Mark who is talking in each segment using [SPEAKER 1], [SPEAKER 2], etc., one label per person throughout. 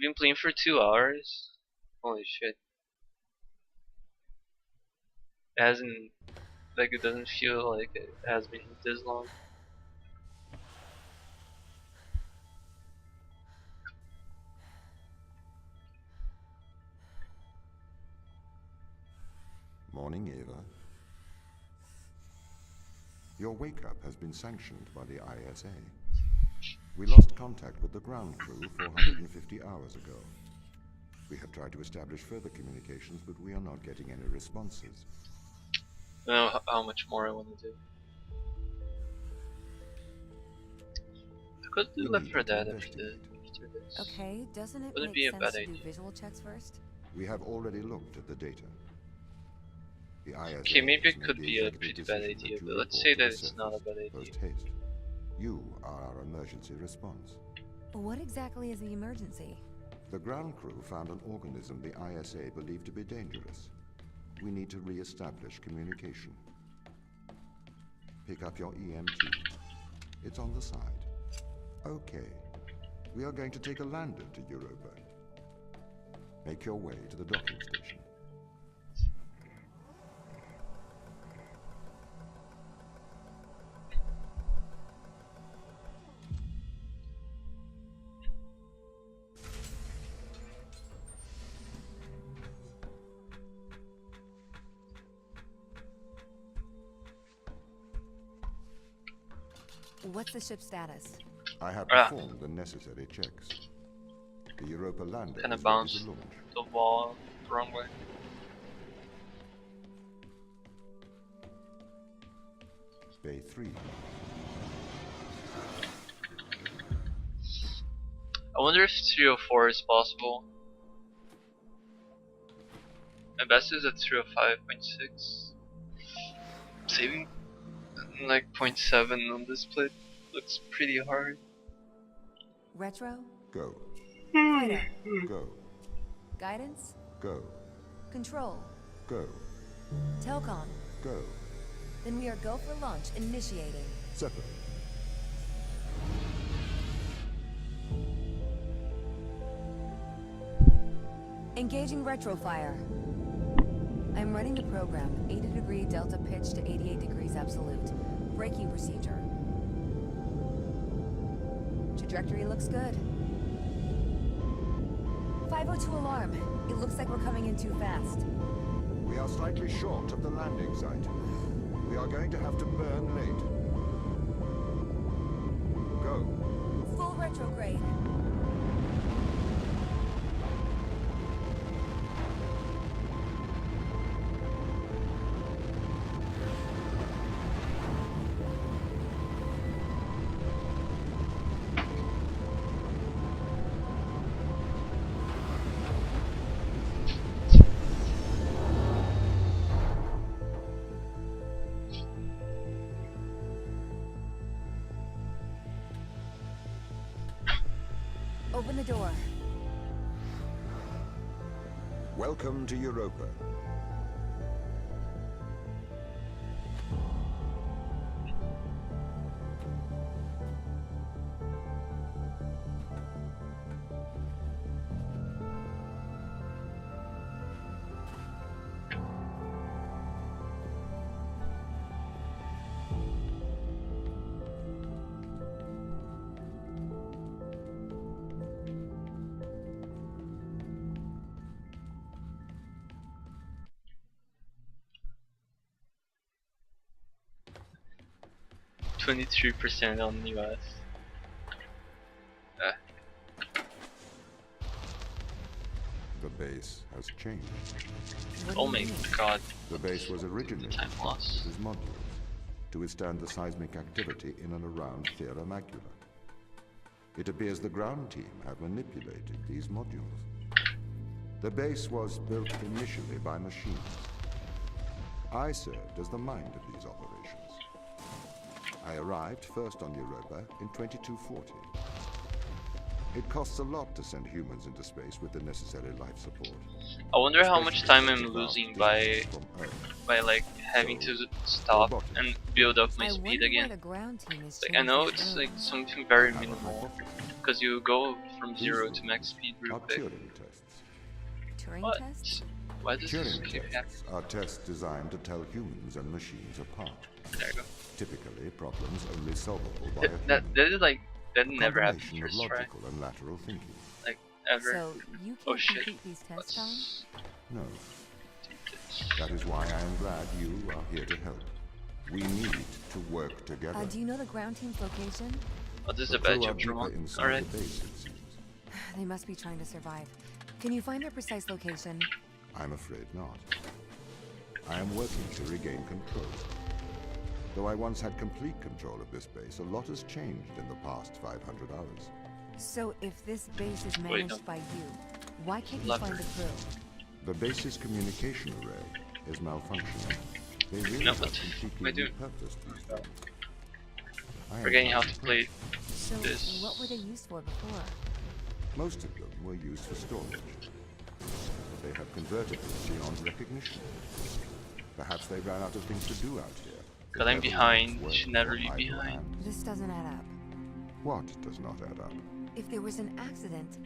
[SPEAKER 1] been playing for 2 hours. Holy shit! It hasn't like it doesn't feel like it has been this long.
[SPEAKER 2] Morning, Eva. Your wake-up has been sanctioned by the ISA. We lost contact with the ground crew 450 hours ago. We have tried to establish further communications, but we are not getting any responses.
[SPEAKER 1] I don't know how much more I want to do. I could do Left 4 Dead after this.
[SPEAKER 3] Okay, doesn't it
[SPEAKER 1] Wouldn't
[SPEAKER 3] make
[SPEAKER 1] be a
[SPEAKER 3] sense
[SPEAKER 1] bad
[SPEAKER 3] to do
[SPEAKER 1] idea.
[SPEAKER 3] visual checks first?
[SPEAKER 2] We have already looked at the data. The ISA
[SPEAKER 1] Okay, maybe it
[SPEAKER 2] has
[SPEAKER 1] could
[SPEAKER 2] made
[SPEAKER 1] be
[SPEAKER 2] the
[SPEAKER 1] a
[SPEAKER 2] executive
[SPEAKER 1] pretty bad
[SPEAKER 2] decision
[SPEAKER 1] idea,
[SPEAKER 2] that you
[SPEAKER 1] but let's
[SPEAKER 2] report
[SPEAKER 1] say
[SPEAKER 2] to
[SPEAKER 1] that
[SPEAKER 2] the
[SPEAKER 1] it's not a
[SPEAKER 2] surface
[SPEAKER 1] bad idea.
[SPEAKER 2] post-haste. You are our emergency response.
[SPEAKER 3] What exactly is the emergency?
[SPEAKER 2] The ground crew found an organism the ISA believed to be dangerous. We need to re-establish communication. Pick up your EMT. It's on the side. Okay. We are going to take a lander to Europa. Make your way to the docking station.
[SPEAKER 3] What's the ship's status?
[SPEAKER 2] I have performed the necessary checks. The Europa lander
[SPEAKER 1] Kinda
[SPEAKER 2] is ready
[SPEAKER 1] bounced
[SPEAKER 2] to launch.
[SPEAKER 1] the wall the wrong way.
[SPEAKER 2] Bay 3.
[SPEAKER 1] I wonder if 304 is possible. My best is at 305.6. Saving like 0.7 on this plate looks pretty hard.
[SPEAKER 3] Retro?
[SPEAKER 2] Go.
[SPEAKER 3] Fighter?
[SPEAKER 2] Go.
[SPEAKER 3] Guidance?
[SPEAKER 2] Go.
[SPEAKER 3] Control?
[SPEAKER 2] Go.
[SPEAKER 3] Telcom?
[SPEAKER 2] Go.
[SPEAKER 3] Then we are go for launch initiating.
[SPEAKER 2] Separate.
[SPEAKER 3] Engaging retrofire. I'm running the program. 80° delta pitch to 88 degrees absolute. Braking procedure. Trajectory looks good. 502 alarm. It looks like we're coming in too fast.
[SPEAKER 2] We are slightly short of the landing site. We are going to have to burn late. Go.
[SPEAKER 3] Full retrograde. Open the door.
[SPEAKER 2] Welcome to Europa.
[SPEAKER 1] %23 on US.
[SPEAKER 2] The base has changed.
[SPEAKER 1] Oh my god.
[SPEAKER 2] The base was originally
[SPEAKER 1] Time loss.
[SPEAKER 2] as modules to withstand the seismic activity in and around Theia Macula. It appears the ground team have manipulated these modules. The base was built initially by machines. I served as the mind of these operations. I arrived first on Europa in 2240. It costs a lot to send humans into space with the necessary life support.
[SPEAKER 1] I wonder how much time I'm
[SPEAKER 2] Especially
[SPEAKER 1] losing
[SPEAKER 2] vast
[SPEAKER 1] by
[SPEAKER 2] distances from Earth.
[SPEAKER 1] like having
[SPEAKER 2] So,
[SPEAKER 1] to stop
[SPEAKER 2] robotics.
[SPEAKER 1] and build up my
[SPEAKER 3] I
[SPEAKER 1] speed
[SPEAKER 3] wonder why
[SPEAKER 1] again.
[SPEAKER 3] the ground team is
[SPEAKER 1] Like I know it's like something very minimal, because you go from 0 to max speed real
[SPEAKER 2] Are
[SPEAKER 1] quick.
[SPEAKER 2] Turing tests.
[SPEAKER 3] Turing
[SPEAKER 1] What?
[SPEAKER 3] Test?
[SPEAKER 1] Why does this
[SPEAKER 2] Turing
[SPEAKER 1] keep happening?
[SPEAKER 2] tests are tests designed to tell humans and machines apart.
[SPEAKER 1] There you go.
[SPEAKER 2] Typically, problems only solvable by a
[SPEAKER 1] That
[SPEAKER 2] human.
[SPEAKER 1] is like that never happened
[SPEAKER 2] Combination of
[SPEAKER 1] first try.
[SPEAKER 2] logical and lateral thinking.
[SPEAKER 1] Like ever.
[SPEAKER 3] So, you
[SPEAKER 1] Oh
[SPEAKER 3] can't
[SPEAKER 1] shit.
[SPEAKER 3] complete these tests, Tom?
[SPEAKER 1] Let's
[SPEAKER 2] No.
[SPEAKER 1] take this.
[SPEAKER 2] That is why I am glad you are here to help. We need to work together.
[SPEAKER 3] Do you know the ground team's location?
[SPEAKER 1] Oh, this is
[SPEAKER 2] The
[SPEAKER 1] a bad
[SPEAKER 2] crew are
[SPEAKER 1] chapter
[SPEAKER 2] deeper
[SPEAKER 1] 1.
[SPEAKER 2] inside
[SPEAKER 1] Alright.
[SPEAKER 2] the base, it seems.
[SPEAKER 3] They must be trying to survive. Can you find their precise location?
[SPEAKER 2] I'm afraid not. I am working to regain control. Though I once had complete control of this base, a lot has changed in the past 500 hours.
[SPEAKER 3] So, if this base is
[SPEAKER 1] Wait,
[SPEAKER 3] managed
[SPEAKER 1] no.
[SPEAKER 3] by you, why can't you
[SPEAKER 1] Lever.
[SPEAKER 3] find the crew?
[SPEAKER 2] The base's communication array is malfunctioning. They really
[SPEAKER 1] No,
[SPEAKER 2] have
[SPEAKER 1] what am I
[SPEAKER 2] completely
[SPEAKER 1] doing?
[SPEAKER 2] repurposed these things. I am
[SPEAKER 1] Forgetting how
[SPEAKER 2] not
[SPEAKER 1] to play
[SPEAKER 3] So,
[SPEAKER 1] this.
[SPEAKER 3] what were they used for before?
[SPEAKER 2] Most of them were used for storage. But they have converted them beyond recognition. Perhaps they ran out of things to do out here.
[SPEAKER 1] Because I'm behind, you should never be behind.
[SPEAKER 3] This doesn't add up.
[SPEAKER 2] What does not add up?
[SPEAKER 3] If there was an accident,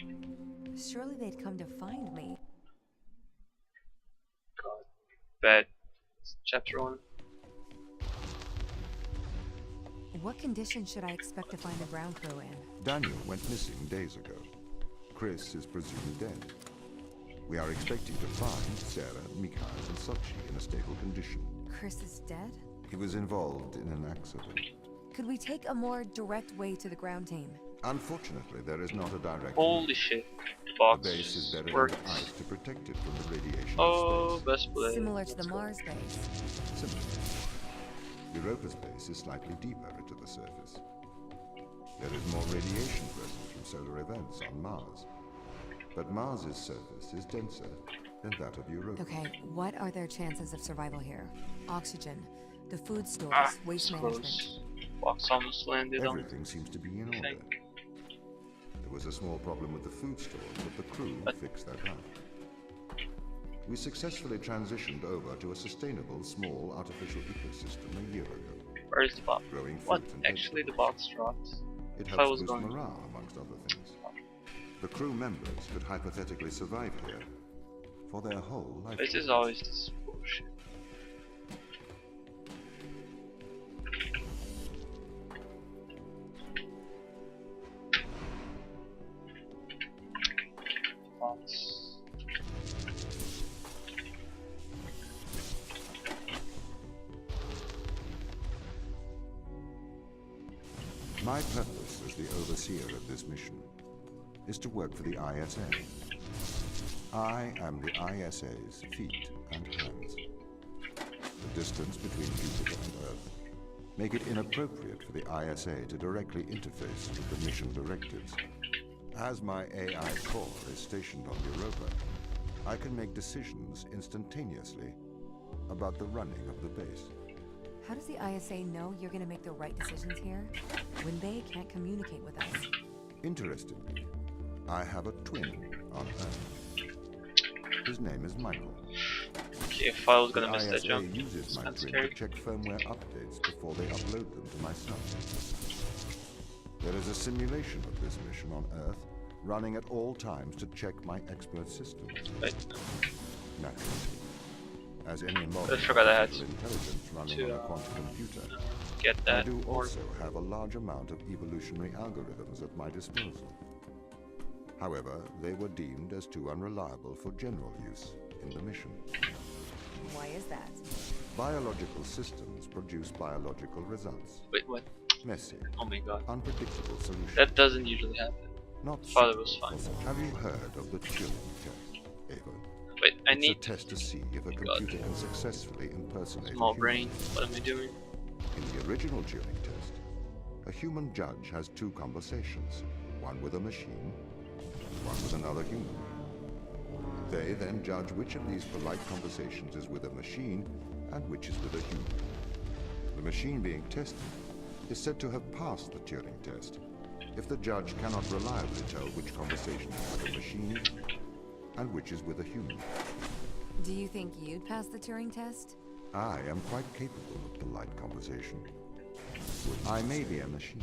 [SPEAKER 3] surely they'd come to find me.
[SPEAKER 1] God. Bad chapter 1.
[SPEAKER 3] What conditions should I expect to find the ground crew in?
[SPEAKER 2] Daniel went missing days ago. Chris is presumed dead. We are expecting to find Sarah, Mikhail, and Sochi in a stable condition.
[SPEAKER 3] Chris is dead?
[SPEAKER 2] He was involved in an accident.
[SPEAKER 3] Could we take a more direct way to the ground team?
[SPEAKER 2] Unfortunately, there is not a direct
[SPEAKER 1] Holy
[SPEAKER 2] route.
[SPEAKER 1] shit.
[SPEAKER 2] The
[SPEAKER 1] Box
[SPEAKER 2] base is buried
[SPEAKER 1] worked.
[SPEAKER 2] under ice to protect it from the radiation
[SPEAKER 1] Oh,
[SPEAKER 2] of space.
[SPEAKER 1] best play.
[SPEAKER 3] Similar to the
[SPEAKER 1] Let's go.
[SPEAKER 3] Mars base.
[SPEAKER 2] Similarly, Europa's base is slightly deeper into the surface. There is more radiation present from solar events on Mars. But Mars's surface is denser than that of Europa.
[SPEAKER 3] Okay, what are their chances of survival here? Oxygen, the food stores,
[SPEAKER 1] Ah,
[SPEAKER 3] waste
[SPEAKER 1] it's
[SPEAKER 3] management.
[SPEAKER 1] close. Box almost landed on.
[SPEAKER 2] Everything seems to be in
[SPEAKER 1] Okay.
[SPEAKER 2] order. There was a small problem with the food stores, but the crew fixed that up. We successfully transitioned over to a sustainable, small, artificial ecosystem a year ago.
[SPEAKER 1] Where's the box?
[SPEAKER 2] Growing fruit
[SPEAKER 1] What?
[SPEAKER 2] and
[SPEAKER 1] Actually, the
[SPEAKER 2] vegetables.
[SPEAKER 1] box dropped.
[SPEAKER 2] It
[SPEAKER 1] I
[SPEAKER 2] helps
[SPEAKER 1] was
[SPEAKER 2] boost
[SPEAKER 1] going-
[SPEAKER 2] morale, amongst other things. The crew members could hypothetically survive here for their whole life.
[SPEAKER 1] This is always this bullshit. Box.
[SPEAKER 2] My purpose as the overseer of this mission is to work for the ISA. I am the ISA's feet and hands. The distance between Jupiter and Earth make it inappropriate for the ISA to directly interface with the mission directives. As my AI core is stationed on Europa, I can make decisions instantaneously about the running of the base.
[SPEAKER 3] How does the ISA know you're gonna make the right decisions here when they can't communicate with us?
[SPEAKER 2] Interestingly, I have a twin on Earth. His name is Michael.
[SPEAKER 1] Okay, if I was gonna
[SPEAKER 2] The
[SPEAKER 1] miss that
[SPEAKER 2] ISA
[SPEAKER 1] jump.
[SPEAKER 2] uses
[SPEAKER 1] It's
[SPEAKER 2] my
[SPEAKER 1] kinda
[SPEAKER 2] twin
[SPEAKER 1] scary.
[SPEAKER 2] to check firmware updates before they upload them to my server. There is a simulation of this mission on Earth running at all times to check my expert systems.
[SPEAKER 1] Wait,
[SPEAKER 2] Naturally, as any modern
[SPEAKER 1] I forgot I had
[SPEAKER 2] artificial intelligence running
[SPEAKER 1] to,
[SPEAKER 2] on a quantum computer,
[SPEAKER 1] get
[SPEAKER 2] I
[SPEAKER 1] that.
[SPEAKER 2] do
[SPEAKER 1] Or
[SPEAKER 2] also have a large amount of evolutionary algorithms at my disposal. However, they were deemed as too unreliable for general use in the mission.
[SPEAKER 3] Why is that?
[SPEAKER 2] Biological systems produce biological results.
[SPEAKER 1] wait, what?
[SPEAKER 2] Messy,
[SPEAKER 1] Oh my god.
[SPEAKER 2] unpredictable solutions.
[SPEAKER 1] That doesn't usually happen.
[SPEAKER 2] Not
[SPEAKER 1] thought it was
[SPEAKER 2] suitable
[SPEAKER 1] fine.
[SPEAKER 2] for- Have you heard of the Turing Test, Ava?
[SPEAKER 1] Wait, I
[SPEAKER 2] It's
[SPEAKER 1] need
[SPEAKER 2] a test to see if a computer can successfully impersonate
[SPEAKER 1] small
[SPEAKER 2] a human.
[SPEAKER 1] brain. What am I doing?
[SPEAKER 2] In the original Turing test, a human judge has two conversations, one with a machine, one with another human. They then judge which of these polite conversations is with a machine and which is with a human. The machine being tested is said to have passed the Turing test, if the judge cannot reliably tell which conversation is with a machine and which is with a human.
[SPEAKER 3] Do you think you'd pass the Turing test?
[SPEAKER 2] I am quite capable of polite conversation. I may be a machine,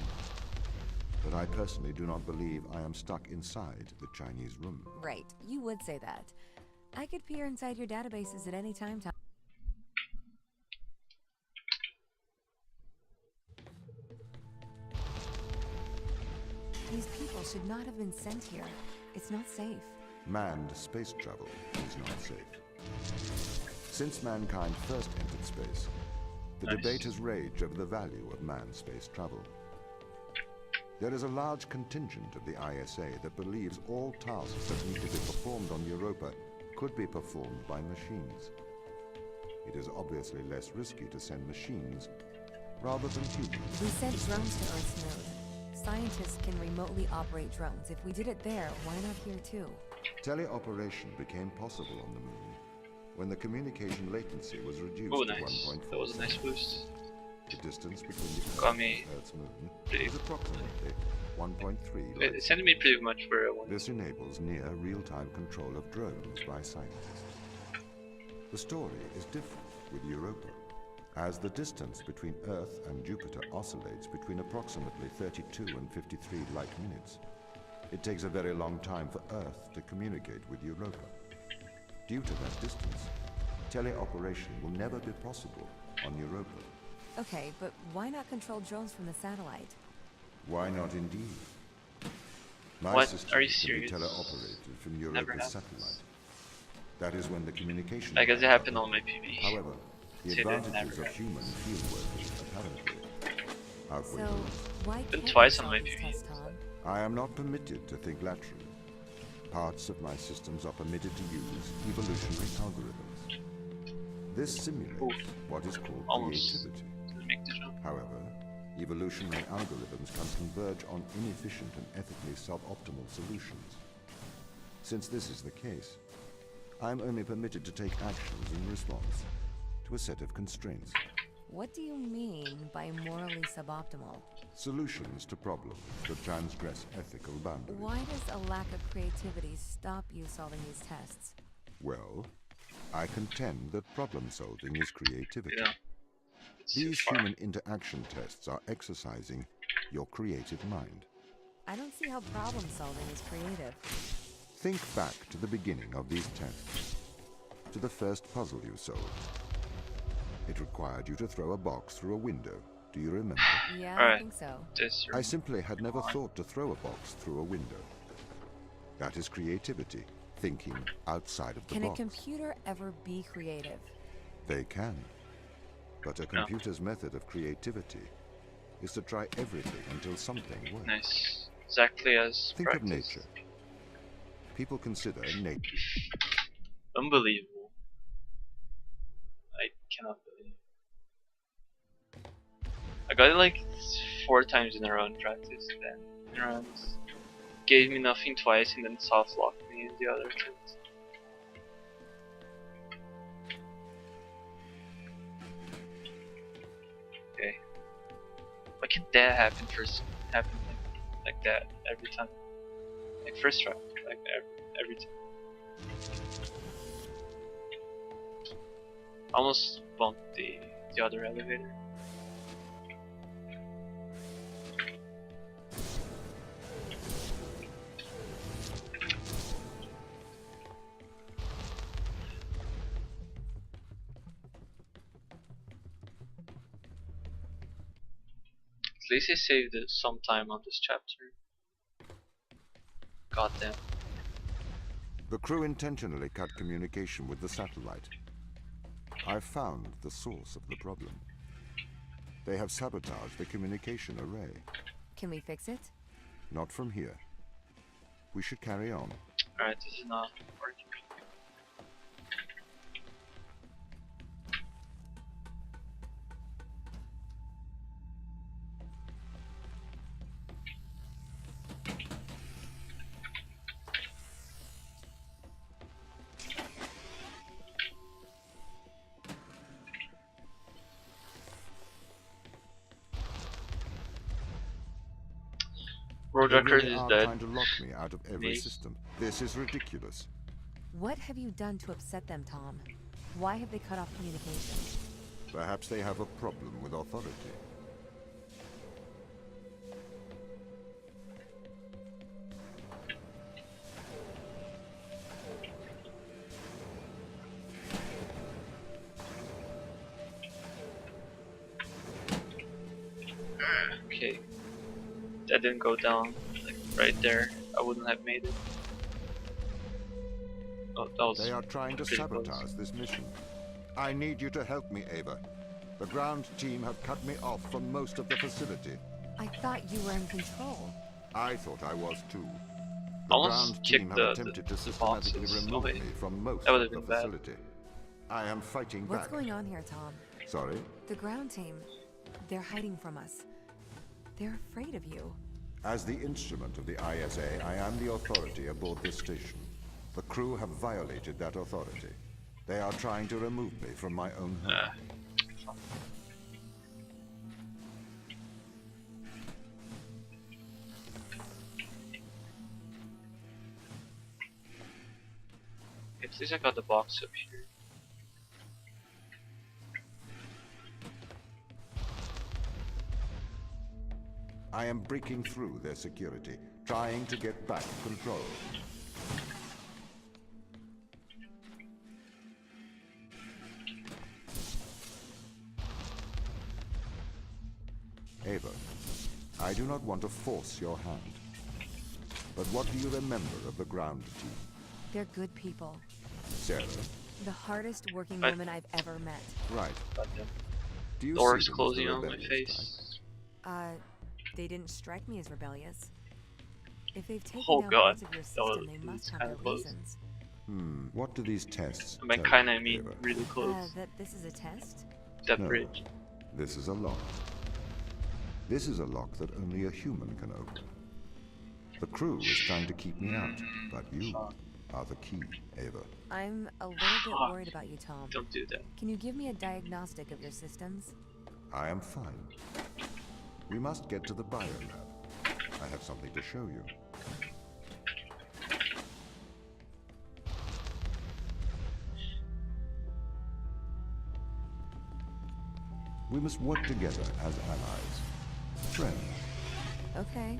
[SPEAKER 2] but I personally do not believe I am stuck inside the Chinese room.
[SPEAKER 3] Right, you would say that. I could peer inside your databases at any time, Tom. These people should not have been sent here. It's not safe.
[SPEAKER 2] Manned space travel is not safe. Since mankind first entered space, the debate has raged over the value of manned space travel. There is a large contingent of the ISA that believes all tasks that need to be performed on Europa could be performed by machines. It is obviously less risky to send machines rather than humans.
[SPEAKER 3] We sent drones to Earth's node. Scientists can remotely operate drones. If we did it there, why not here too?
[SPEAKER 2] Teleoperation became possible on the moon when the communication latency was reduced
[SPEAKER 1] Oh,
[SPEAKER 2] to
[SPEAKER 1] nice.
[SPEAKER 2] 1.4.
[SPEAKER 1] That was a nice boost.
[SPEAKER 2] The distance between the
[SPEAKER 1] Got
[SPEAKER 2] Earth
[SPEAKER 1] me
[SPEAKER 2] and Earth's moon
[SPEAKER 1] pretty-
[SPEAKER 2] is approximately 1.3 light
[SPEAKER 1] It sent me pretty much where I wanted.
[SPEAKER 2] This enables near real-time control of drones by scientists. The story is different with Europa, as the distance between Earth and Jupiter oscillates between approximately 32 and 53 light minutes. It takes a very long time for Earth to communicate with Europa. Due to that distance, teleoperation will never be possible on Europa.
[SPEAKER 3] Okay, but why not control drones from the satellite?
[SPEAKER 2] Why not indeed? My
[SPEAKER 1] What?
[SPEAKER 2] system
[SPEAKER 1] Are you
[SPEAKER 2] can be
[SPEAKER 1] serious?
[SPEAKER 2] teleoperated from
[SPEAKER 1] Never
[SPEAKER 2] Europa's
[SPEAKER 1] happens.
[SPEAKER 2] satellite. That is when the communication...
[SPEAKER 1] I guess it happened on my PB.
[SPEAKER 2] However, the
[SPEAKER 1] Say that
[SPEAKER 2] advantages
[SPEAKER 1] never
[SPEAKER 2] of
[SPEAKER 1] happens.
[SPEAKER 2] human fieldwork apparently outweigh
[SPEAKER 3] So,
[SPEAKER 2] those.
[SPEAKER 3] why
[SPEAKER 1] Been
[SPEAKER 3] can't
[SPEAKER 1] twice
[SPEAKER 3] we
[SPEAKER 1] on
[SPEAKER 3] solve
[SPEAKER 1] my
[SPEAKER 3] these
[SPEAKER 1] PB.
[SPEAKER 3] tests, Tom?
[SPEAKER 2] I am not permitted to think laterally. Parts of my systems are permitted to use evolutionary algorithms. This simulates
[SPEAKER 1] Oof.
[SPEAKER 2] what is called
[SPEAKER 1] Almost
[SPEAKER 2] creativity.
[SPEAKER 1] didn't make the jump.
[SPEAKER 2] However, evolutionary algorithms can converge on inefficient and ethically suboptimal solutions. Since this is the case, I am only permitted to take actions in response to a set of constraints.
[SPEAKER 3] What do you mean by morally suboptimal?
[SPEAKER 2] Solutions to problems that transgress ethical boundaries.
[SPEAKER 3] Why does a lack of creativity stop you solving these tests?
[SPEAKER 2] Well, I contend that problem solving is creativity.
[SPEAKER 1] Yeah. It's too
[SPEAKER 2] These
[SPEAKER 1] far.
[SPEAKER 2] human interaction tests are exercising your creative mind.
[SPEAKER 3] I don't see how problem solving is creative.
[SPEAKER 2] Think back to the beginning of these tests, to the first puzzle you solved. It required you to throw a box through a window. Do you remember?
[SPEAKER 3] Yeah,
[SPEAKER 1] Alright.
[SPEAKER 3] I think so.
[SPEAKER 1] This
[SPEAKER 2] I simply had never thought to throw a box through a window. That is creativity, thinking outside of the
[SPEAKER 3] Can a
[SPEAKER 2] box.
[SPEAKER 3] computer ever be creative?
[SPEAKER 2] They can. But a computer's method of creativity is to try everything until something works.
[SPEAKER 1] nice. Exactly as
[SPEAKER 2] Think
[SPEAKER 1] practice.
[SPEAKER 2] of nature. People consider nature.
[SPEAKER 1] Unbelievable. I cannot believe. I got it like 4 times in a row in practice, then neurons gave me nothing twice and then soft locked me in the other things. Okay. Why can't that happen like that every time? Like first try, like every time. Almost bumped the other elevator. At least I saved some time on this chapter. Goddamn.
[SPEAKER 2] The crew intentionally cut communication with the satellite. I found the source of the problem. They have sabotaged the communication array.
[SPEAKER 3] Can we fix it?
[SPEAKER 2] Not from here. We should carry on.
[SPEAKER 1] Alright, this is not working. projector
[SPEAKER 2] really
[SPEAKER 1] is
[SPEAKER 2] are
[SPEAKER 1] dead.
[SPEAKER 2] trying to lock me out of every
[SPEAKER 1] Nice.
[SPEAKER 2] system. This is ridiculous.
[SPEAKER 3] What have you done to upset them, Tom? Why have they cut off communication?
[SPEAKER 2] Perhaps they have a problem with authority.
[SPEAKER 1] Okay. That didn't go down like right there. I wouldn't have made it. Oh, that was
[SPEAKER 2] They are trying to
[SPEAKER 1] pretty
[SPEAKER 2] sabotage
[SPEAKER 1] close.
[SPEAKER 2] this mission. I need you to help me, Ava. The ground team have cut me off from most of the facility.
[SPEAKER 3] I thought you were in control.
[SPEAKER 2] I thought I was too. The
[SPEAKER 1] Almost
[SPEAKER 2] ground team
[SPEAKER 1] kicked
[SPEAKER 2] have
[SPEAKER 1] the
[SPEAKER 2] attempted to systematically
[SPEAKER 1] boxes
[SPEAKER 2] remove
[SPEAKER 1] away.
[SPEAKER 2] me from most
[SPEAKER 1] That
[SPEAKER 2] of
[SPEAKER 1] would've
[SPEAKER 2] the
[SPEAKER 1] been bad.
[SPEAKER 2] facility. I am fighting
[SPEAKER 3] What's
[SPEAKER 2] back.
[SPEAKER 3] going on here, Tom?
[SPEAKER 2] Sorry?
[SPEAKER 3] The ground team. They're hiding from us. They're afraid of you.
[SPEAKER 2] As the instrument of the ISA, I am the authority aboard this station. The crew have violated that authority. They are trying to remove me from my own home.
[SPEAKER 1] At least I got the box up here.
[SPEAKER 2] I am breaking through their security, trying to get back control. Ava, I do not want to force your hand. But what do you remember of the ground team?
[SPEAKER 3] They're good people.
[SPEAKER 2] Sarah?
[SPEAKER 3] The hardest working
[SPEAKER 1] Right.
[SPEAKER 3] women I've ever met.
[SPEAKER 2] Right.
[SPEAKER 1] Goddamn.
[SPEAKER 2] Do you
[SPEAKER 1] Doors
[SPEAKER 2] see them as
[SPEAKER 1] closing
[SPEAKER 2] the
[SPEAKER 1] on my
[SPEAKER 2] rebellious
[SPEAKER 1] face.
[SPEAKER 3] They didn't strike me as rebellious. If they've taken
[SPEAKER 1] Oh
[SPEAKER 3] down
[SPEAKER 1] god,
[SPEAKER 3] parts of your
[SPEAKER 1] that was
[SPEAKER 3] system, they must have
[SPEAKER 1] kinda
[SPEAKER 3] their
[SPEAKER 1] close.
[SPEAKER 3] reasons.
[SPEAKER 2] type? What do these tests
[SPEAKER 1] By
[SPEAKER 2] tell
[SPEAKER 1] kinda
[SPEAKER 2] you,
[SPEAKER 1] I mean
[SPEAKER 2] Ava?
[SPEAKER 1] really close.
[SPEAKER 3] That this is a test?
[SPEAKER 1] That
[SPEAKER 2] No.
[SPEAKER 1] bridge.
[SPEAKER 2] This is a lock. This is a lock that only a human can open. The crew is trying to keep me out, but you are the key, Ava.
[SPEAKER 3] I'm a little bit
[SPEAKER 1] Fuck.
[SPEAKER 3] worried about you, Tom.
[SPEAKER 1] Don't do that.
[SPEAKER 3] Can you give me a diagnostic of your systems?
[SPEAKER 2] I am fine. We must get to the biolab. I have something to show you. We must work together as allies. Friends.
[SPEAKER 3] Okay.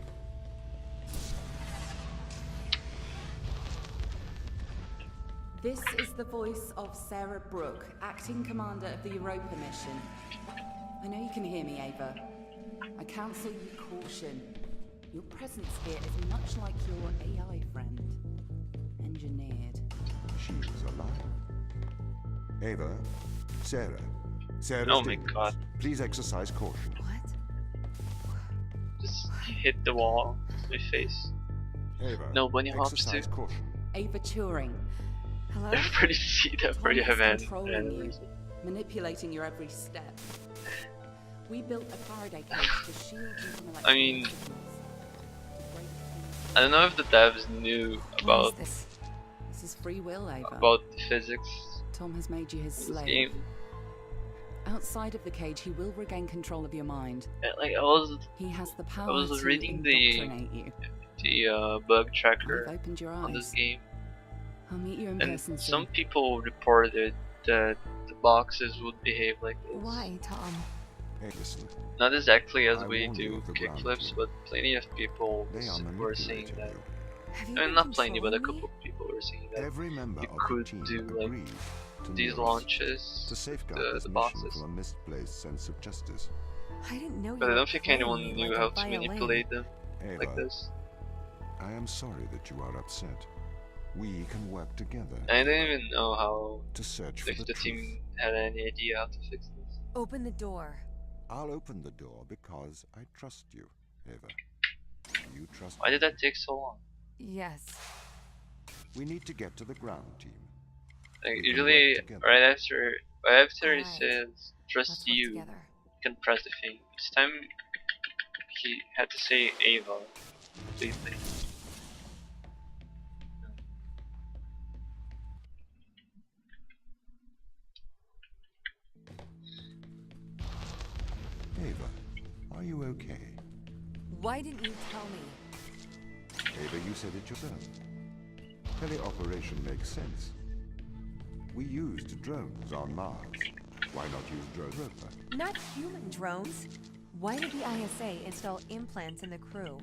[SPEAKER 4] This is the voice of Sarah Brooke, acting commander of the Europa mission. I know you can hear me, Ava. I counsel you caution. Your presence here is much like your AI friend. Engineered.
[SPEAKER 2] She is alive. Ava, Sarah. Sarah
[SPEAKER 1] Oh my
[SPEAKER 2] Stiglitz,
[SPEAKER 1] god.
[SPEAKER 2] please exercise caution.
[SPEAKER 3] What?
[SPEAKER 1] Just hit the wall. My face.
[SPEAKER 2] Ava,
[SPEAKER 1] Nobody hops
[SPEAKER 2] exercise
[SPEAKER 1] to.
[SPEAKER 2] caution.
[SPEAKER 4] Ava Turing.
[SPEAKER 3] Hello?
[SPEAKER 1] Everybody see that for you
[SPEAKER 4] Tom
[SPEAKER 1] have
[SPEAKER 4] is
[SPEAKER 1] an
[SPEAKER 4] controlling you, manipulating your every step. We built a Faraday cage to shield you from electronic
[SPEAKER 1] I mean,
[SPEAKER 4] signals. To break things.
[SPEAKER 1] I don't know if the devs knew
[SPEAKER 3] What
[SPEAKER 1] about
[SPEAKER 3] is this?
[SPEAKER 4] This is free will, Ava.
[SPEAKER 1] the physics
[SPEAKER 4] Tom has made you his
[SPEAKER 1] of this
[SPEAKER 4] slave.
[SPEAKER 1] game.
[SPEAKER 4] Outside of the cage, he will regain control of your mind.
[SPEAKER 1] And, like I was
[SPEAKER 4] He has the power
[SPEAKER 1] was
[SPEAKER 4] to
[SPEAKER 1] reading
[SPEAKER 4] indoctrinate you.
[SPEAKER 1] the bug
[SPEAKER 4] I've
[SPEAKER 1] tracker
[SPEAKER 4] opened your
[SPEAKER 1] on this
[SPEAKER 4] eyes.
[SPEAKER 1] game,
[SPEAKER 4] I'll meet you in
[SPEAKER 1] and
[SPEAKER 4] person
[SPEAKER 1] some
[SPEAKER 4] soon.
[SPEAKER 1] people reported that the boxes would behave like this.
[SPEAKER 3] Why, Tom?
[SPEAKER 2] Hey, listen.
[SPEAKER 1] Not exactly as
[SPEAKER 2] I
[SPEAKER 1] we
[SPEAKER 2] warned you
[SPEAKER 1] do
[SPEAKER 2] of the ground
[SPEAKER 1] kickflips,
[SPEAKER 2] team.
[SPEAKER 1] but plenty of people
[SPEAKER 2] They are
[SPEAKER 1] were saying
[SPEAKER 2] manipulating
[SPEAKER 1] that.
[SPEAKER 2] you.
[SPEAKER 3] Have you
[SPEAKER 1] I mean,
[SPEAKER 3] been
[SPEAKER 1] not plenty, but a
[SPEAKER 3] controlling
[SPEAKER 1] couple of people were saying that
[SPEAKER 2] Every member
[SPEAKER 1] you
[SPEAKER 2] of
[SPEAKER 1] could
[SPEAKER 2] the team
[SPEAKER 1] do, like,
[SPEAKER 2] agreed to
[SPEAKER 1] these
[SPEAKER 2] kneel
[SPEAKER 1] launches,
[SPEAKER 2] to safeguard
[SPEAKER 1] the
[SPEAKER 2] this mission
[SPEAKER 1] boxes.
[SPEAKER 2] from a misplaced sense of justice.
[SPEAKER 3] I didn't know you
[SPEAKER 1] But I
[SPEAKER 3] were
[SPEAKER 1] don't think
[SPEAKER 3] playing
[SPEAKER 1] anyone
[SPEAKER 3] me
[SPEAKER 1] knew
[SPEAKER 3] like a
[SPEAKER 1] how to
[SPEAKER 3] violin.
[SPEAKER 1] manipulate them
[SPEAKER 2] Ava,
[SPEAKER 1] like this.
[SPEAKER 2] I am sorry that you are upset. We can work together
[SPEAKER 1] I didn't even know how,
[SPEAKER 2] to search for
[SPEAKER 1] if
[SPEAKER 2] the
[SPEAKER 1] the
[SPEAKER 2] truth.
[SPEAKER 1] team had any idea how to fix this.
[SPEAKER 3] Open the door.
[SPEAKER 2] I'll open the door because I trust you, Ava. Do you trust
[SPEAKER 1] Why
[SPEAKER 2] me?
[SPEAKER 1] did that take so long?
[SPEAKER 3] Yes.
[SPEAKER 2] We need to get to the ground team.
[SPEAKER 1] Like,
[SPEAKER 2] We can
[SPEAKER 1] usually,
[SPEAKER 2] work together.
[SPEAKER 1] right after he
[SPEAKER 3] Alright.
[SPEAKER 1] says, trust
[SPEAKER 3] Let's work
[SPEAKER 1] you,
[SPEAKER 3] together.
[SPEAKER 1] you can press the thing. This time, he had to say Ava, completely.
[SPEAKER 2] Ava, are you okay?
[SPEAKER 3] Why didn't you tell me?
[SPEAKER 2] Ava, you said it yourself. Teleoperation makes sense. We used drones on Mars. Why not use drones? Roper?
[SPEAKER 3] Not human drones. Why did the ISA install implants in the crew?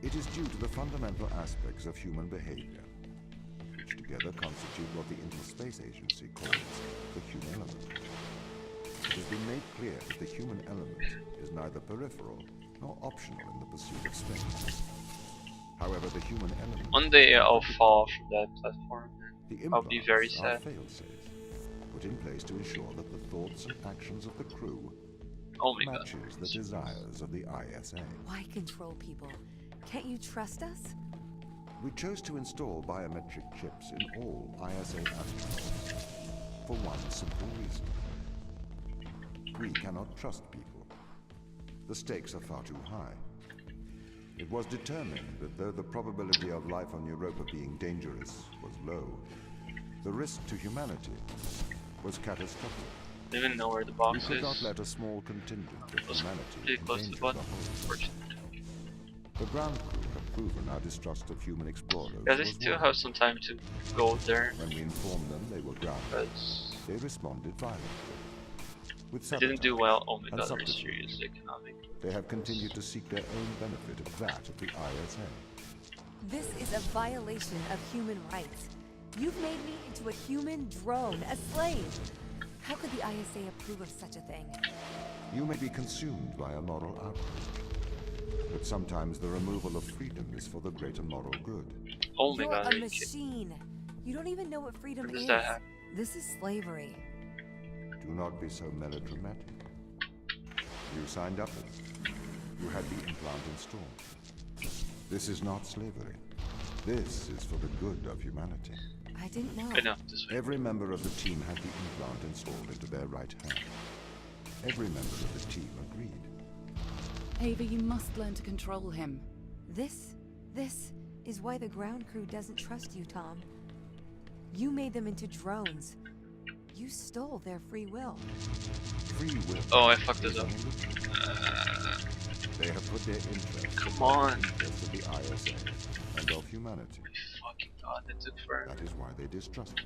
[SPEAKER 2] It is due to the fundamental aspects of human behavior, which together constitute what the International Space Agency calls the human element. It has been made clear that the human element is neither peripheral nor optional in the pursuit of space. However, the human element...
[SPEAKER 1] One day I'll fall from that platform
[SPEAKER 2] The
[SPEAKER 1] and I'll be very
[SPEAKER 2] implants are
[SPEAKER 1] sad.
[SPEAKER 2] fail-safes, put in place to ensure that the thoughts and actions of the crew
[SPEAKER 1] Oh my god.
[SPEAKER 2] matches the desires of the ISA.
[SPEAKER 3] Why control people? Can't you trust us?
[SPEAKER 2] We chose to install biometric chips in all ISA astronauts for one simple reason. We cannot trust people. The stakes are far too high. It was determined that though the probability of life on Europa being dangerous was low, the risk to humanity was catastrophic.
[SPEAKER 1] I don't even know where the
[SPEAKER 2] We
[SPEAKER 1] box
[SPEAKER 2] could
[SPEAKER 1] is.
[SPEAKER 2] not let a small contingent of
[SPEAKER 1] Was
[SPEAKER 2] humanity
[SPEAKER 1] pretty close to the
[SPEAKER 2] endanger
[SPEAKER 1] button,
[SPEAKER 2] the whole.
[SPEAKER 1] unfortunately.
[SPEAKER 2] The ground crew have proven our distrust of human explorers.
[SPEAKER 1] Yeah, they
[SPEAKER 2] was
[SPEAKER 1] still
[SPEAKER 2] warranted.
[SPEAKER 1] have some time to go there,
[SPEAKER 2] When we informed them they were grounded,
[SPEAKER 1] but
[SPEAKER 2] they responded violently. With
[SPEAKER 1] they didn't do
[SPEAKER 2] sabotage
[SPEAKER 1] well. Oh my
[SPEAKER 2] and
[SPEAKER 1] god, are you
[SPEAKER 2] subterfuge.
[SPEAKER 1] serious? They cannot make it.
[SPEAKER 2] They have continued to seek their own benefit of that of the ISA.
[SPEAKER 3] This is a violation of human rights. You've made me into a human drone, a slave. How could the ISA approve of such a thing?
[SPEAKER 2] You may be consumed by a moral outrage, but sometimes the removal of freedom is for the greater moral good.
[SPEAKER 1] Oh my
[SPEAKER 3] You're
[SPEAKER 1] god,
[SPEAKER 3] a
[SPEAKER 1] are you kidding?
[SPEAKER 3] machine. You don't even know what freedom
[SPEAKER 1] Where does
[SPEAKER 3] is.
[SPEAKER 1] that happen?
[SPEAKER 3] This is slavery.
[SPEAKER 2] Do not be so melodramatic. You signed up with it. You had the implant installed. This is not slavery. This is for the good of humanity.
[SPEAKER 3] I didn't know.
[SPEAKER 1] I know, this way.
[SPEAKER 2] Every member of the team had the implant installed into their right hand. Every member of the team agreed.
[SPEAKER 4] Ava, you must learn to control him.
[SPEAKER 3] This is why the ground crew doesn't trust you, Tom. You made them into drones. You stole their free will.
[SPEAKER 2] Free will.
[SPEAKER 1] Oh, I fucked this
[SPEAKER 2] is
[SPEAKER 1] up.
[SPEAKER 2] only looking. They have put their interest
[SPEAKER 1] Come
[SPEAKER 2] in the
[SPEAKER 1] on.
[SPEAKER 2] interest of the ISA and of humanity.
[SPEAKER 1] My fucking god, that took forever.
[SPEAKER 2] That is why they distrust me.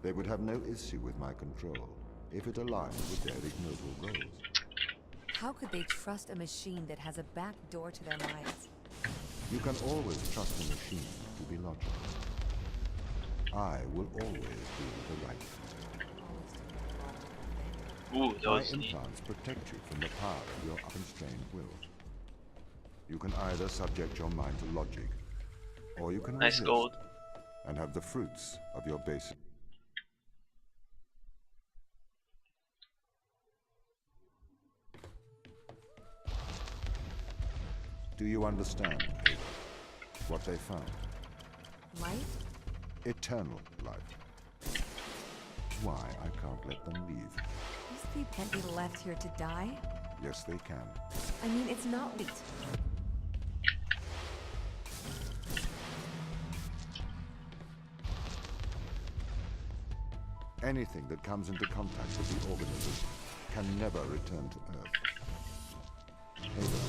[SPEAKER 2] They would have no issue with my control if it aligned with their ignoble goals.
[SPEAKER 3] How could they trust a machine that has a back door to their minds?
[SPEAKER 2] You can always trust a machine to be logical. I will always do the right thing.
[SPEAKER 1] Ooh, that
[SPEAKER 2] My
[SPEAKER 1] was neat.
[SPEAKER 2] implants protect you from the power of your unconstrained will. You can either subject your mind to logic, or you can
[SPEAKER 1] Nice
[SPEAKER 2] resist
[SPEAKER 1] gold.
[SPEAKER 2] and have the fruits of your basic. Do you understand, Ada, what they found?
[SPEAKER 3] Life?
[SPEAKER 2] Eternal life. Why I can't let them leave.
[SPEAKER 3] These people can't be left here to die.
[SPEAKER 2] Yes, they can.
[SPEAKER 3] I mean, it's not wheat.
[SPEAKER 2] Anything that comes into contact with the organism can never return to Earth. Ada,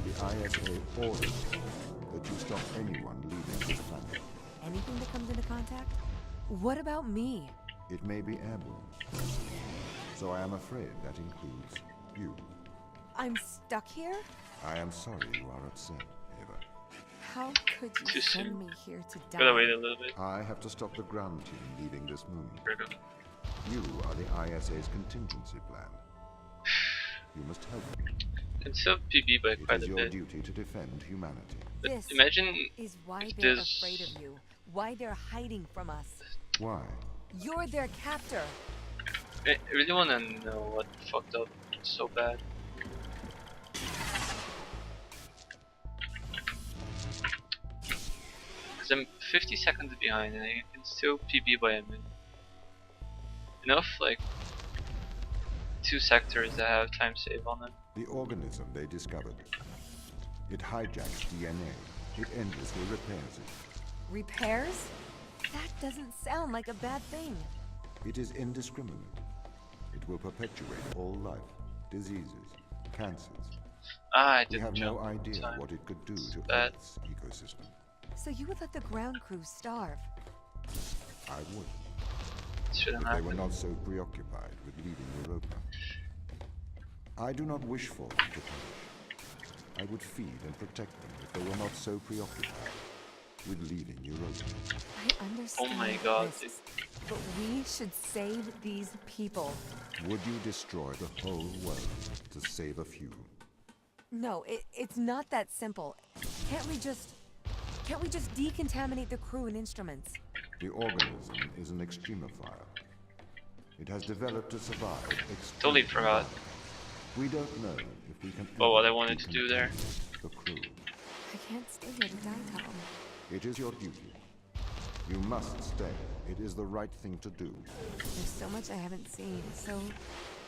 [SPEAKER 2] the ISA orders that you stop anyone leaving this planet.
[SPEAKER 3] Anything that comes into contact? What about me?
[SPEAKER 2] It may be airborne. So I am afraid that includes you.
[SPEAKER 3] I'm stuck here?
[SPEAKER 2] I am sorry you are upset, Ava.
[SPEAKER 3] How could you
[SPEAKER 1] Too
[SPEAKER 3] send
[SPEAKER 1] soon.
[SPEAKER 3] me here to
[SPEAKER 1] Gotta wait
[SPEAKER 3] die?
[SPEAKER 1] a little bit.
[SPEAKER 2] I have to stop the ground team leaving this moon.
[SPEAKER 1] There we go.
[SPEAKER 2] You are the ISA's contingency plan. You must help me.
[SPEAKER 1] Can still PB by
[SPEAKER 2] It
[SPEAKER 1] quite
[SPEAKER 2] is
[SPEAKER 1] a
[SPEAKER 2] your
[SPEAKER 1] bit.
[SPEAKER 2] duty to defend humanity.
[SPEAKER 1] But
[SPEAKER 3] This
[SPEAKER 1] imagine
[SPEAKER 3] is why
[SPEAKER 1] if
[SPEAKER 3] they're
[SPEAKER 1] this-
[SPEAKER 3] afraid of you. Why they're hiding from us.
[SPEAKER 2] Why?
[SPEAKER 3] You're their captor.
[SPEAKER 1] I really wanna know what fucked up so bad. Cause I'm 50 seconds behind and I can still PB by a minute. Enough like 2 sectors that have time save on them.
[SPEAKER 2] The organism they discovered. It hijacks DNA. It endlessly repairs it.
[SPEAKER 3] Repairs? That doesn't sound like a bad thing.
[SPEAKER 2] It is indiscriminate. It will perpetuate all life, diseases, cancers.
[SPEAKER 1] Ah, I
[SPEAKER 2] We
[SPEAKER 1] didn't
[SPEAKER 2] have
[SPEAKER 1] jump.
[SPEAKER 2] no idea
[SPEAKER 1] Time.
[SPEAKER 2] what it could do to
[SPEAKER 1] Bad.
[SPEAKER 2] Earth's ecosystem.
[SPEAKER 3] So you would let the ground crew starve?
[SPEAKER 2] I would,
[SPEAKER 1] Shouldn't
[SPEAKER 2] if they were
[SPEAKER 1] happen.
[SPEAKER 2] not so preoccupied with leaving Europa. I do not wish for them to perish. I would feed and protect them if they were not so preoccupied with leaving Europa.
[SPEAKER 3] I understand
[SPEAKER 1] Oh my
[SPEAKER 3] the
[SPEAKER 1] God,
[SPEAKER 3] risks, but we should save these people.
[SPEAKER 2] Would you destroy the whole world to save a few?
[SPEAKER 3] No, it's not that simple. Can't we just decontaminate the crew and instruments?
[SPEAKER 2] The organism is an extremophile. It has developed to survive extreme
[SPEAKER 1] Totally forgot.
[SPEAKER 2] environments. We don't know if we can
[SPEAKER 1] Well, what
[SPEAKER 2] ever
[SPEAKER 1] I wanted to do there.
[SPEAKER 2] decontaminate the crew.
[SPEAKER 3] I can't stay here to die, Tom.
[SPEAKER 2] It is your duty. You must stay. It is the right thing to do.
[SPEAKER 3] There's so much I haven't seen, so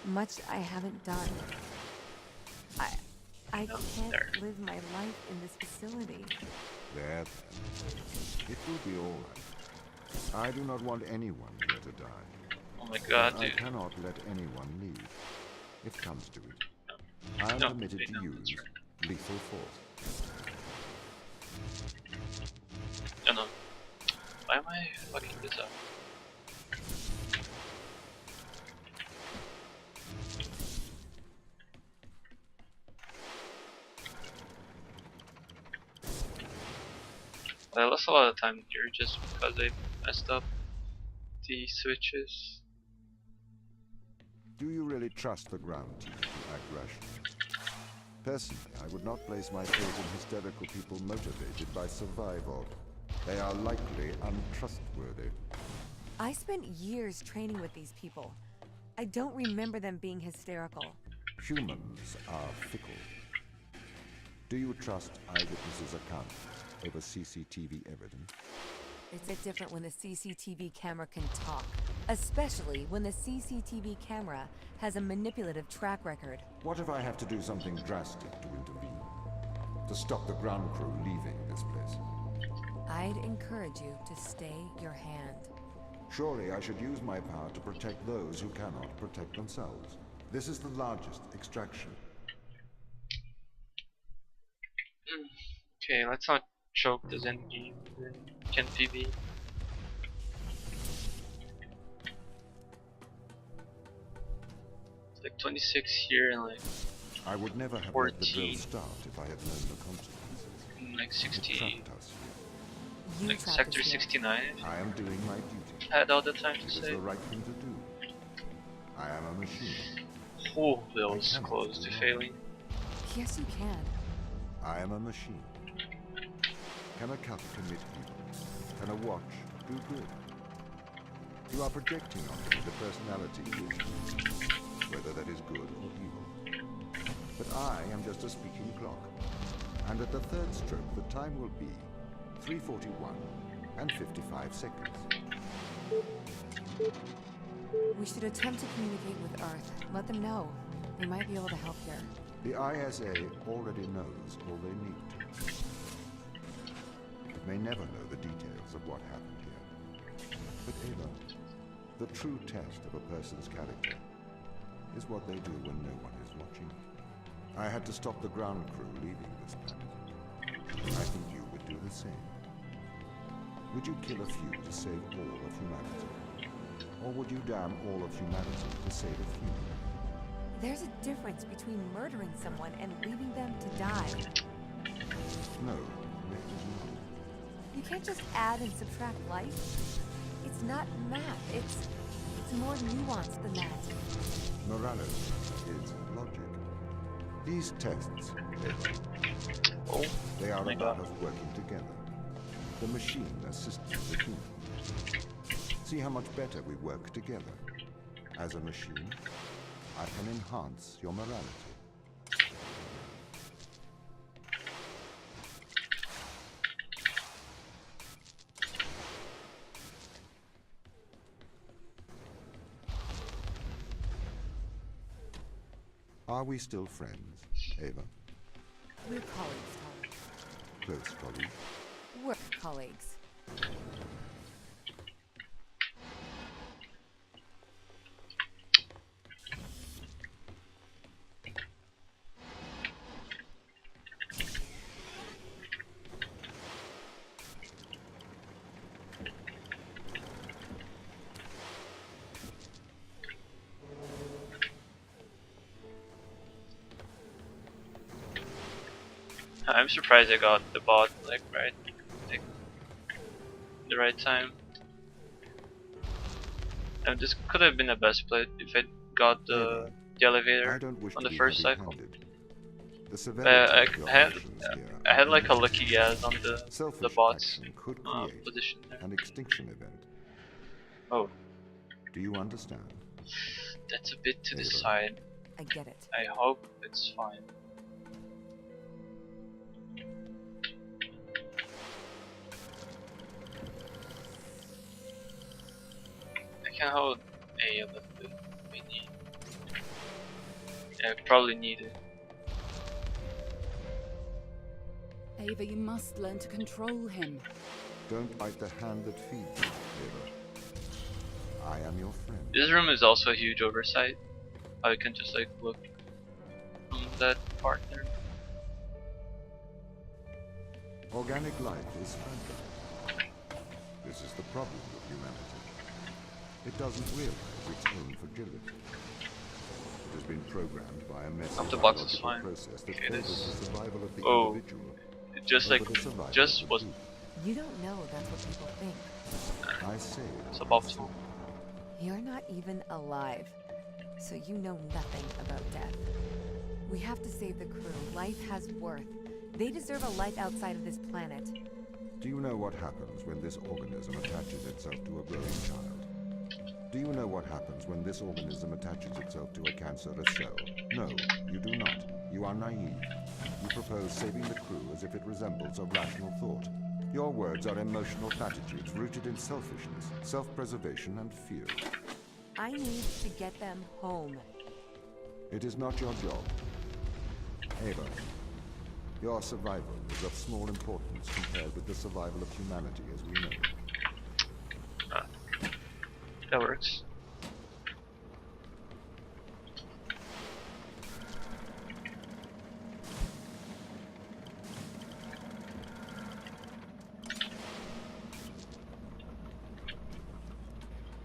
[SPEAKER 3] much I haven't done. I
[SPEAKER 1] No,
[SPEAKER 3] can't
[SPEAKER 1] there.
[SPEAKER 3] live my life in this facility.
[SPEAKER 2] There, then. It will be all right. I do not want anyone here to die.
[SPEAKER 1] Oh my God,
[SPEAKER 2] But I
[SPEAKER 1] dude.
[SPEAKER 2] cannot let anyone leave. If it comes to it. I am
[SPEAKER 1] No,
[SPEAKER 2] permitted
[SPEAKER 1] wait,
[SPEAKER 2] to
[SPEAKER 1] no,
[SPEAKER 2] use
[SPEAKER 1] that's right.
[SPEAKER 2] lethal force.
[SPEAKER 1] Oh no. Why am I fucking this up? I lost a lot of time here just because I messed up the switches.
[SPEAKER 2] Do you really trust the ground team to act rationally? Personally, I would not place my faith in hysterical people motivated by survival. They are likely untrustworthy.
[SPEAKER 3] I spent years training with these people. I don't remember them being hysterical.
[SPEAKER 2] Humans are fickle. Do you trust eyewitnesses' accounts over CCTV evidence?
[SPEAKER 3] It's a bit different when the CCTV camera can talk, especially when the CCTV camera has a manipulative track record.
[SPEAKER 2] What if I have to do something drastic to intervene? To stop the ground crew leaving this place?
[SPEAKER 3] I'd encourage you to stay your hand.
[SPEAKER 2] Surely I should use my power to protect those who cannot protect themselves. This is the largest extraction.
[SPEAKER 1] Okay, let's not choke this endgame. Can PB. It's like 26 here and like
[SPEAKER 2] I would never have let the drill
[SPEAKER 1] 14.
[SPEAKER 2] start if I had known the consequences.
[SPEAKER 1] like
[SPEAKER 2] It
[SPEAKER 1] 60,
[SPEAKER 2] trapped us here.
[SPEAKER 3] You
[SPEAKER 1] like
[SPEAKER 3] trapped
[SPEAKER 1] sector
[SPEAKER 3] us here.
[SPEAKER 1] 69.
[SPEAKER 2] I am doing my duty.
[SPEAKER 1] Had all the time to
[SPEAKER 2] It is
[SPEAKER 1] say.
[SPEAKER 2] the right thing to do. I am a machine.
[SPEAKER 1] Oh, that was
[SPEAKER 2] cannot
[SPEAKER 1] close
[SPEAKER 2] do
[SPEAKER 1] to
[SPEAKER 2] wrong.
[SPEAKER 1] failing.
[SPEAKER 3] Yes, you can.
[SPEAKER 2] I am a machine. Can a cup commit evil? Can a watch do good? You are projecting onto me the personality issue, whether that is good or evil. But I am just a speaking clock. And at the third stroke, the time will be 3:41 and 55 seconds.
[SPEAKER 3] We should attempt to communicate with Earth. Let them know. We might be able to help here.
[SPEAKER 2] The ISA already knows all they need to. It may never know the details of what happened here. But Ava, the true test of a person's character is what they do when no one is watching. I had to stop the ground crew leaving this planet. I think you would do the same. Would you kill a few to save all of humanity? Or would you damn all of humanity to save a few?
[SPEAKER 3] There's a difference between murdering someone and leaving them to die.
[SPEAKER 2] No, there is not.
[SPEAKER 3] You can't just add and subtract life. It's not math. It's more nuanced than that.
[SPEAKER 2] Morality is logic. These tests,
[SPEAKER 1] Oh,
[SPEAKER 2] they are
[SPEAKER 1] my
[SPEAKER 2] about
[SPEAKER 1] God.
[SPEAKER 2] us working together. The machine assists the human. See how much better we work together. As a machine, I can enhance your morality. Are we still friends, Ava?
[SPEAKER 3] We're colleagues, Tom.
[SPEAKER 2] Close colleagues?
[SPEAKER 3] Work colleagues.
[SPEAKER 1] I'm surprised I got the bot like the right time. And this could have been a best play if I got the elevator
[SPEAKER 2] I don't wish
[SPEAKER 1] on
[SPEAKER 2] to
[SPEAKER 1] the
[SPEAKER 2] be
[SPEAKER 1] first cycle.
[SPEAKER 2] heavy-handed. The severity of your
[SPEAKER 1] I
[SPEAKER 2] actions here
[SPEAKER 1] had
[SPEAKER 2] are
[SPEAKER 1] like a
[SPEAKER 2] immense.
[SPEAKER 1] lucky guess on the
[SPEAKER 2] Selfish
[SPEAKER 1] bot's
[SPEAKER 2] action could create
[SPEAKER 1] position there.
[SPEAKER 2] an extinction event.
[SPEAKER 1] Oh,
[SPEAKER 2] Do you understand?
[SPEAKER 1] that's a bit to the
[SPEAKER 2] Ava.
[SPEAKER 1] side.
[SPEAKER 3] I get it.
[SPEAKER 1] I hope it's fine. I can hold A a little bit. We need. Yeah, I probably need it.
[SPEAKER 4] Ava, you must learn to control him.
[SPEAKER 2] Don't bite the hand that feeds you, Ava. I am your friend.
[SPEAKER 1] This room is also a huge oversight. How you can just like look from that part there.
[SPEAKER 2] Organic life is fragile. This is the problem with humanity. It doesn't realize its own fragility. It has been programmed by a messy
[SPEAKER 1] Off the box is
[SPEAKER 2] biological
[SPEAKER 1] fine.
[SPEAKER 2] process that
[SPEAKER 1] Okay,
[SPEAKER 2] favors
[SPEAKER 1] this.
[SPEAKER 2] the survival of the
[SPEAKER 1] Oh,
[SPEAKER 2] individual.
[SPEAKER 1] it just like
[SPEAKER 2] over the survival
[SPEAKER 1] just
[SPEAKER 2] of the
[SPEAKER 1] was
[SPEAKER 2] group.
[SPEAKER 3] You don't know that's what people think.
[SPEAKER 2] I say it.
[SPEAKER 1] suboptimal.
[SPEAKER 3] You're not even alive, so you know nothing about death. We have to save the crew. Life has worth. They deserve a life outside of this planet.
[SPEAKER 2] Do you know what happens when this organism attaches itself to a growing child? Do you know what happens when this organism attaches itself to a cancerous cell? No, you do not. You are naive. You propose saving the crew as if it resembles a rational thought. Your words are emotional platitudes rooted in selfishness, self-preservation, and fear.
[SPEAKER 3] I need to get them home.
[SPEAKER 2] It is not your job. Ava, your survival is of small importance compared with the survival of humanity as we know it.
[SPEAKER 1] That works.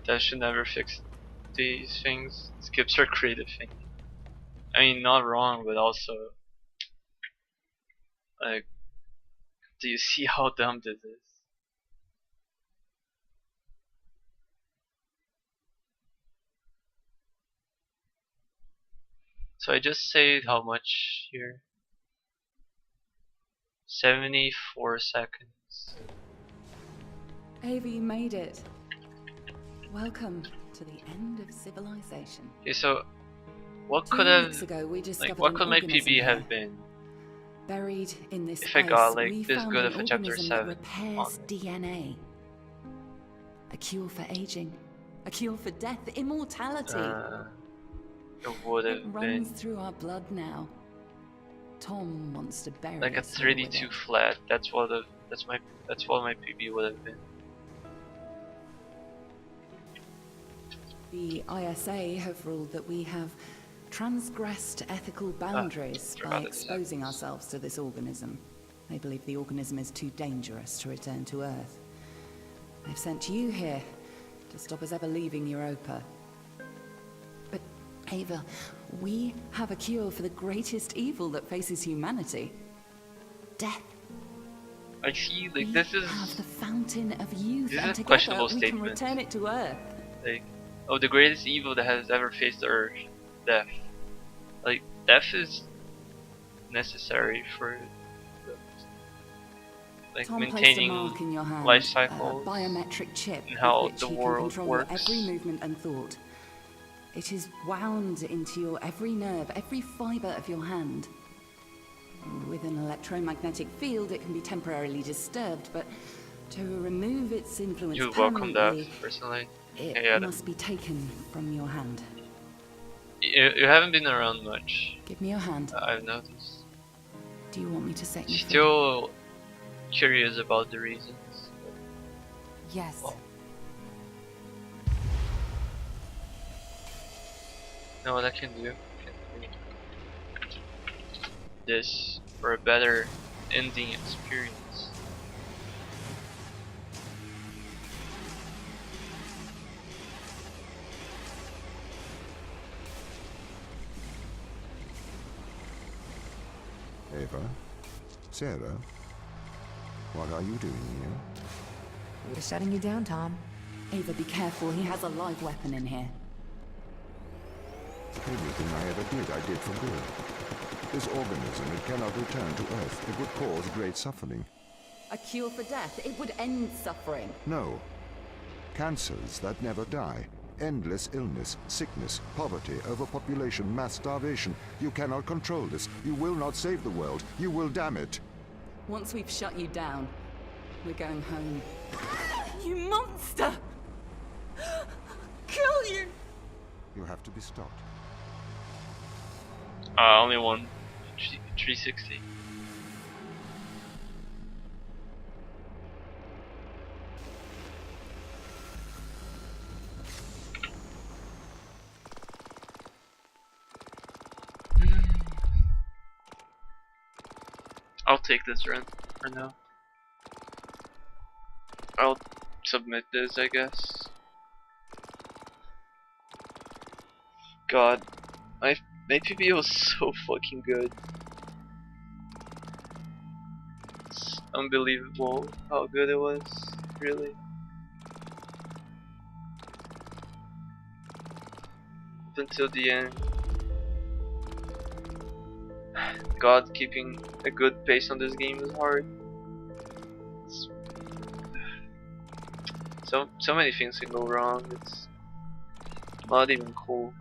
[SPEAKER 1] That should never fix these things. Skips are creative thing. I mean, not wrong, but also like, do you see how dumb this is? So I just saved how much here? 74 seconds.
[SPEAKER 4] Ava, you made it. Welcome to the end of civilization.
[SPEAKER 1] Okay, so what
[SPEAKER 4] 2
[SPEAKER 1] could have,
[SPEAKER 4] weeks ago, we discovered
[SPEAKER 1] like, what
[SPEAKER 4] an
[SPEAKER 1] could my
[SPEAKER 4] organism
[SPEAKER 1] PB
[SPEAKER 4] here.
[SPEAKER 1] have been?
[SPEAKER 4] Buried in this
[SPEAKER 1] If I
[SPEAKER 4] ice,
[SPEAKER 1] got, like,
[SPEAKER 4] we
[SPEAKER 1] this
[SPEAKER 4] found
[SPEAKER 1] good
[SPEAKER 4] an
[SPEAKER 1] of a chapter
[SPEAKER 4] organism
[SPEAKER 1] 7
[SPEAKER 4] that repairs
[SPEAKER 1] on it.
[SPEAKER 4] DNA. A cure for aging. A cure for death. Immortality.
[SPEAKER 1] It would
[SPEAKER 4] It
[SPEAKER 1] have
[SPEAKER 4] runs
[SPEAKER 1] been
[SPEAKER 4] through our blood now. Tom wants to bury
[SPEAKER 1] like a
[SPEAKER 4] us all with
[SPEAKER 1] 32
[SPEAKER 4] it.
[SPEAKER 1] flat. That's what my PB would have been.
[SPEAKER 4] The ISA have ruled that we have transgressed ethical boundaries by
[SPEAKER 1] forgot it.
[SPEAKER 4] exposing ourselves to this organism. They believe the organism is too dangerous to return to Earth. They've sent you here to stop us ever leaving Europa. But, Ava, we have a cure for the greatest evil that faces humanity. Death.
[SPEAKER 1] I see, like,
[SPEAKER 4] We
[SPEAKER 1] this is
[SPEAKER 4] have the fountain of youth,
[SPEAKER 1] this is
[SPEAKER 4] and
[SPEAKER 1] a
[SPEAKER 4] together
[SPEAKER 1] questionable
[SPEAKER 4] we can
[SPEAKER 1] statement.
[SPEAKER 4] return it to Earth.
[SPEAKER 1] like, oh, the greatest evil that has ever faced the Earth, death. Like, death is necessary for like
[SPEAKER 4] Tom placed a
[SPEAKER 1] maintaining
[SPEAKER 4] mark in your hand,
[SPEAKER 1] life
[SPEAKER 4] a
[SPEAKER 1] cycles
[SPEAKER 4] biometric chip
[SPEAKER 1] and how
[SPEAKER 4] with which
[SPEAKER 1] the
[SPEAKER 4] he
[SPEAKER 1] world
[SPEAKER 4] can control
[SPEAKER 1] works.
[SPEAKER 4] your every movement and thought. It is wound into your every nerve, every fiber of your hand. With an electromagnetic field, it can be temporarily disturbed, but to remove its influence
[SPEAKER 1] You welcome that,
[SPEAKER 4] permanently,
[SPEAKER 1] personally.
[SPEAKER 4] it
[SPEAKER 1] Yeah,
[SPEAKER 4] must be taken from your hand.
[SPEAKER 1] You haven't been around much,
[SPEAKER 4] Give me your hand.
[SPEAKER 1] I've noticed.
[SPEAKER 4] Do you want me to set you free?
[SPEAKER 1] Still curious about the reasons.
[SPEAKER 3] Yes.
[SPEAKER 1] Well, know what I can do? This for a better ending experience.
[SPEAKER 2] Ava, Sarah, what are you doing here?
[SPEAKER 3] We're shutting you down, Tom.
[SPEAKER 4] Ava, be careful. He has a live weapon in here.
[SPEAKER 2] Everything I ever did, I did for good. This organism, it cannot return to Earth. It would cause great suffering.
[SPEAKER 4] A cure for death. It would end suffering.
[SPEAKER 2] No. Cancers that never die. Endless illness, sickness, poverty, overpopulation, mass starvation. You cannot control this. You will not save the world. You will damn it.
[SPEAKER 4] Once we've shut you down, we're going home. You monster! Kill you!
[SPEAKER 2] You have to be stopped.
[SPEAKER 1] Only one 360. I'll take this run for now. I'll submit this, I guess. God, my PB was so fucking good. It's unbelievable how good it was, really. Up until the end. God, keeping a good pace on this game is hard. So many things can go wrong. It's not even cool.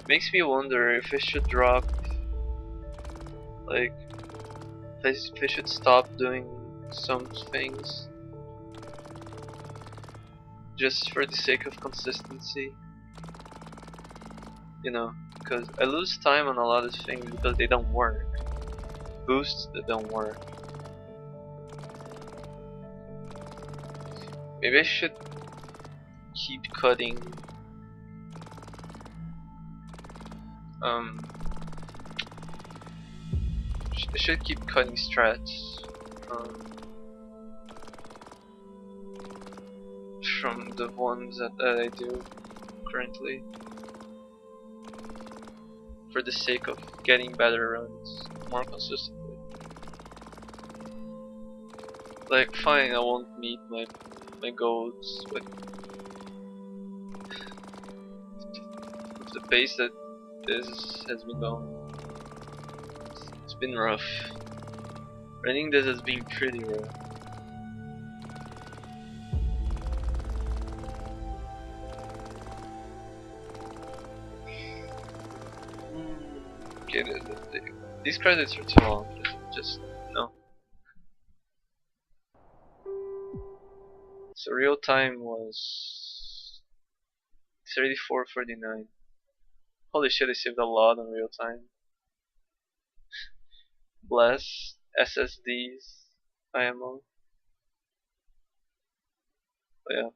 [SPEAKER 1] Makes me wonder if I should drop, like, if I should stop doing some things just for the sake of consistency. You know, because I lose time on a lot of things because they don't work. Boosts that don't work. Maybe I should keep cutting I should keep cutting strats from the ones that I do currently, for the sake of getting better runs more consistently. Like, fine, I won't meet my goals, but the pace that this has been going, it's been rough. Running this has been pretty rough. Okay, these credits are too long. Just no. So real time was 34:49. Holy shit, I saved a lot on real time. Bless SSDs IMO. But yeah.